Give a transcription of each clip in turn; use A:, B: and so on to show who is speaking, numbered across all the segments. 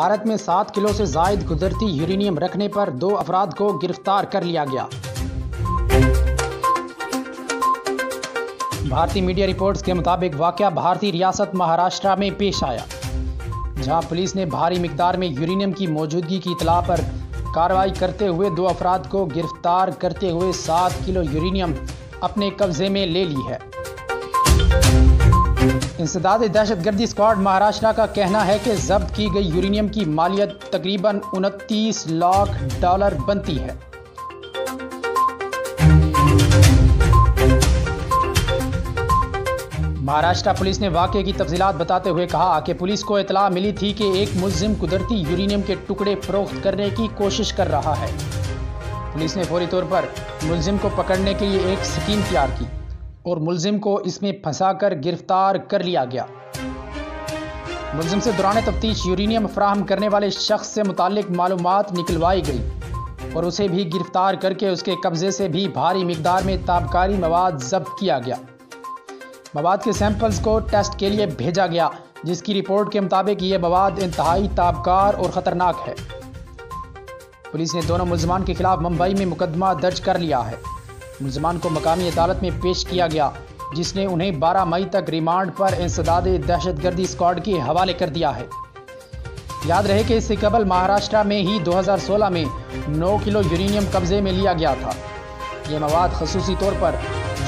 A: भारत में 7 किलो से जायद कुदरती यूरेनियम रखने पर 2 अफराद को गिरफ्तार कर लिया गया। भारतीय मीडिया रिपोर्ट्स के मुताबिक वाकया भारतीय रियासत महाराष्ट्र में पेश आया, जहां पुलिस ने भारी मिकदार में यूरेनियम की मौजूदगी की इतला पर कार्रवाई करते हुए 2 अफराद को गिरफ्तार करते हुए 7 किलो यूरेनियम अपने कब्जे में ले ली है। इंसदाद दहशतगर्दी स्क्वाड महाराष्ट्र का कहना है कि जब्त की गई यूरेनियम की मालियत तकरीबन $29 लाख बनती है। महाराष्ट्र पुलिस ने वाकये की तफसीलात बताते हुए कहा कि पुलिस को इतला मिली थी कि एक मुलजिम कुदरती यूरेनियम के टुकड़े फरोख्त करने की कोशिश कर रहा है। पुलिस ने फौरी तौर पर मुलजिम को पकड़ने के लिए एक स्कीम तैयार की और मुलजिम को इसमें फंसाकर गिरफ्तार कर लिया गया। मुलजिम से दौरान तफ्तीश यूरेनियम फराहम करने वाले शख्स से मुतालिक मालूमात निकलवाई गई और उसे भी गिरफ्तार करके उसके कब्जे से भी भारी मिकदार में ताबकारी मवाद जब्त किया गया। मवाद के सैंपल्स को टेस्ट के लिए भेजा गया, जिसकी रिपोर्ट के मुताबिक ये मवाद इंतहाई ताबकार और ख़तरनाक है। पुलिस ने दोनों मुलजमान के खिलाफ मुंबई में मुकदमा दर्ज कर लिया है। मुलजमान को मकामी अदालत में पेश किया गया, जिसने उन्हें 12 मई तक रिमांड पर इंसदाद दहशतगर्दी स्क्वाड के हवाले कर दिया है। याद रहे कि इससे कबल महाराष्ट्र में ही 2016 में 9 किलो यूरेनियम कब्जे में लिया गया था। यह मवाद खसूसी तौर पर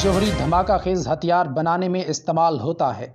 A: जोहरी धमाका खेज हथियार बनाने में इस्तेमाल होता है।